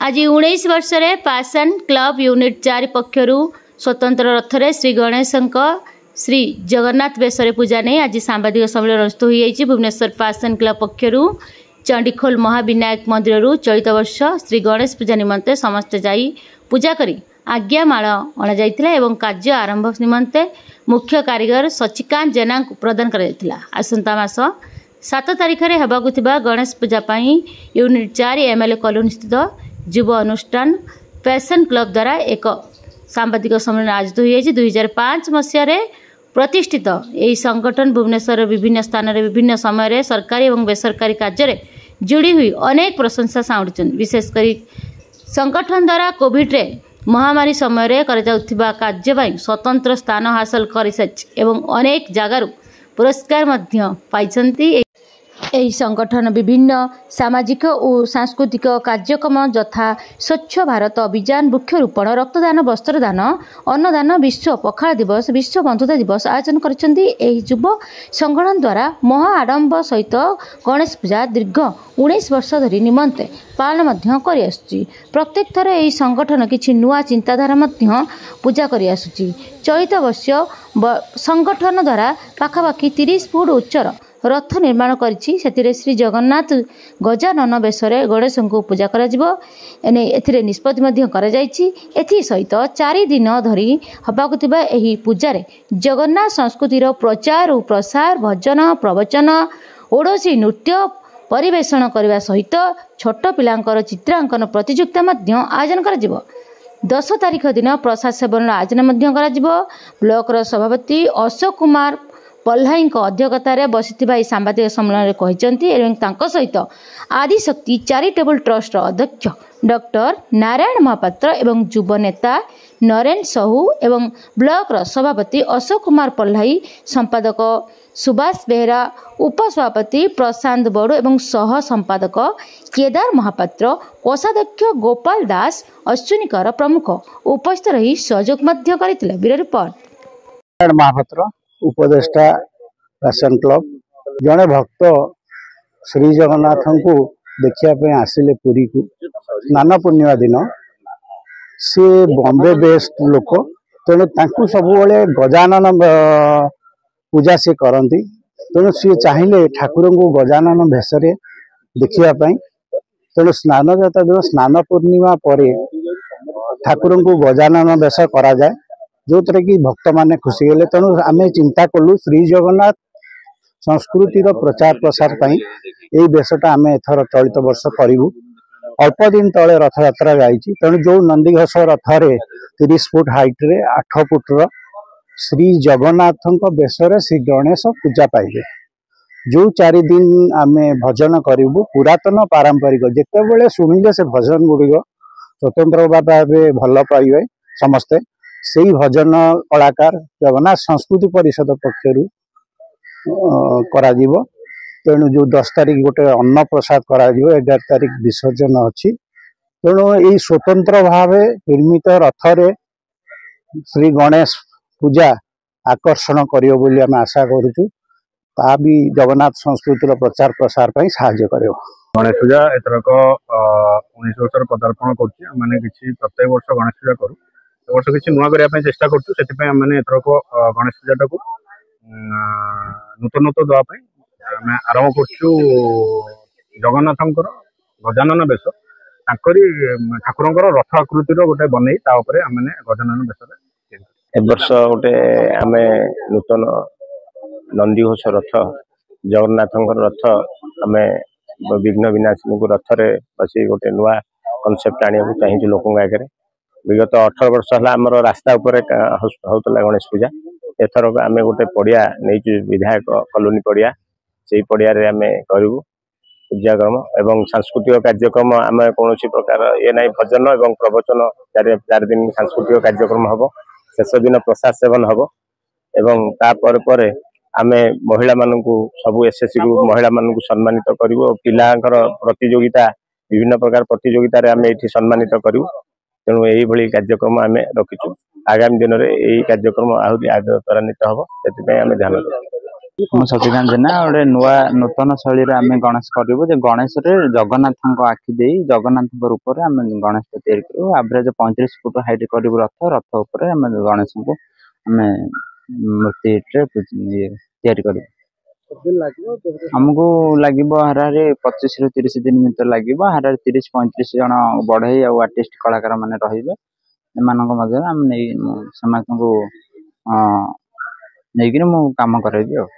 आज 19 वर्ष passion club unit 4 पक्षर स्वतंत्र रथ में श्री गणेश श्री जगन्नाथ बेसरे पूजा नहीं आज सांबादिक सम्मेलन अनुष्ठित हो भुवनेश्वर पैशन क्लब पक्षर चंडीखोल महाविनायक मंदिर चलित वर्ष श्री गणेश पूजा निमंते समस्ते जाई पूजा करी आज्ञामाल अणाई कार्य आरंभ निमंते मुख्य कारीगर सचिकांत जेना प्रदान कर आसंता मास 7 तारिख में होबाकु गणेश पूजा यूनिट 4 एमएलए कॉलोनी स्थित युव अनुष्ठान पैशन क्लब द्वारा एक सांबादिक सम्मेलन आयोजित हो 2005 मसीह प्रतिष्ठित यह संगठन भुवनेश्वर विभिन्न स्थान विभिन्न समय सरकारी और बेसरकारी कार्य जोड़ी हुई अनेक प्रशंसा साउंड विशेषकर संगठन द्वारा कोविड रे महामारी समय कार्य स्वतंत्र स्थान हासिल कर अनेक जगार पुरस्कार पाई। यही संगठन विभिन्न सामाजिक और सांस्कृतिक कार्यक्रम यथा स्वच्छ भारत अभियान वृक्षरोपण रक्तदान वस्त्रदान अन्नदान विश्व पखाल दिवस विश्व बंधुता दिवस आयोजन करछन्ती। युव संगठन द्वारा महा आडंबर सहित गणेश पूजा दीर्घ 19 वर्ष धरी निमंते पालन कर प्रत्येक थर यही संगठन किछि नुआ चिंताधारा पूजा कर चलित वर्ष संगठन द्वारा पाखापाखि 30 फुट उच्चर रथ निर्माण करिछि। श्री जगन्नाथ गजानन बेसरे गणेश को पूजा कर निष्पत्ति एथि सहित 4 दिन धरी होबाकुथिबा एही पूजारे जगन्नाथ संस्कृतिर प्रचार और प्रसार भजन प्रवचन ओडोसी नृत्य परिवेषण करने सहित छोट पिलांकर चित्रांकन प्रतियोगिता आयोजन कर 10 तारिख दिन प्रसाद सेवन आयोजन ब्लॉक सभापति अशोक कुमार पल्लाई अध्यक्षतार बसी सांबादिक सम्मेलन कहते सहित आदिशक्ति चैरिटेबल ट्रस्ट अध्यक्ष डॉक्टर नारायण महापात्र एवं युव नेता नरेन साहू एवं ब्लॉक सभापति अशोक कुमार पल्लाई संपादक सुभाष बेहरा उपसभापति प्रशांत बड़ो एवं सह संपादक केदार महापात्र कोषाध्यक्ष गोपाल दास अश्विनीकर प्रमुख उपस्थित रही सहयोग करते। ब्यूरो रिपोर्ट महापात्र उपदेष्टा पैशन क्लब जड़े भक्त श्री जगन्नाथ को देखापी आसिले पुरी को स्नान पूर्णिमा दिन सी बॉम्बे बेस्ड लोक तेणु सब गजानन पूजा सी करती तेणु सी चाहिए ठाकुर को गजानन भेषरे देखापी तेणु स्नान जाता दिन स्नान पूर्णिमा पर ठाकुर को गजानन बेश करा जाए जो थे कि भक्त माने खुशी हेले तेणु आम चिंता कलु श्री जगन्नाथ संस्कृतिर प्रचार प्रसार यही बेशटा आम एथर चलित वर्ष करूँ। अल्प दिन तले रथ यात्रा जाइए तेणु जो नंदीघोष रथरे 30 फुट हाइट रे 8 फुटर श्री जगन्नाथ बेशरे श्री गणेश पूजा पाइबे। जो 4 दिन आम भजन करूँ पुरातन पारंपरिक जिते शुणिले से भजन गुड़िक स्वतंत्र भाव भल पाइबे समस्ते से भजन कलाकार जगन्नाथ संस्कृति परिषद पक्षर तेणु जो 10 तारिख गोटे अन्न प्रसाद कर 11 तारिख विसर्जन अच्छी तेणु यही स्वतंत्र भाव निर्मित रथरे श्री गणेश पूजा आकर्षण करियो बोली आम आशा करूँ ता भी जगन्नाथ संस्कृतिर प्रचार प्रसार साहाय्य कर। गणेश पूजा एथरक 19 वर्ष पदार्पण कर प्रत्येक वर्ष गणेश पूजा करूँ वर्ष किसी नुआ करने चेष्टा करें एथरक गणेश पूजा को नूतनत्व देवाई आम आरंभ कर जगन्नाथ गजानन बेश ठाकुर रथ आकृतिर गोटे बनई आम गजानन बेश वर्ष गोटे आम नूतन नंदीघोष रथ जगन्नाथ रथ आम विघ्न विनाशिनी को रथरे बस गोटे नुआ कनसेप्ट आने चाहिए लोक आगे विगत 18 वर्ष है आमर रास्ता होता गणेश पूजा एथरक आम गोटे पड़िया नहीं विधायक कॉलोनी पड़िया से पड़िया आम करूँ पूजाक्रम एवं सांस्कृतिक कार्यक्रम आम कौन प्रकार ये ना भजन एवं प्रवचन 4 दिन सांस्कृतिक कार्यक्रम हम शेष दिन प्रसाद सेवन हम एवं तापर आम महिला मानू सबू एसएससी ग्रुप महिला मानू सम्मानित करूँ पिलांकर प्रतियोगिता विभिन्न प्रकार प्रतियोगिता आम ये सम्मानित करूँ तेणु यही कार्यक्रम आम रखीचु आगामी दिन में यही कार्यक्रम आहरी आगे त्वरान्वित हम से ध्यान दें। ମୁଁ ସଚିକାନ୍ତ ଜେନା ଗୋଟେ ନୂତନ ଶୈଳୀରେ ଆମେ ଗଣେଶ କରିବୁ ଯେ ଗଣେଶରେ ଜଗନ୍ନାଥଙ୍କ ଆଖି ଦେଇ ଜଗନ୍ନାଥଙ୍କ ରୂପରେ ଆମେ ଗଣେଶ ତିଆରି କରିବୁ। ଆଭରେଜ 35 ଫୁଟ ହାଇଟ୍ କରିବୁ ରଥ ଉପରେ ଆମେ ଗଣେଶଙ୍କୁ ଆମେ ମୂର୍ତ୍ତିରେ ତିଆରି କରିବୁ। ଆମକୁ ଲାଗିବ ହାରାହାରି 25 ରୁ 30 ଦିନ ଭିତରେ ଲାଗିବ। ହାରାହାରି 30-35 ଜଣ ବଢେଇ ଆଉ ଆର୍ଟିଷ୍ଟ କଳାକାର ମାନେ ରହିବେ। ଏମାନଙ୍କ ମଧ୍ୟରେ ଆମେ ନେଇ ସମସ୍ତଙ୍କୁ ନେଇକିରି ମୁଁ କାମ କରାଇବି ଆଉ।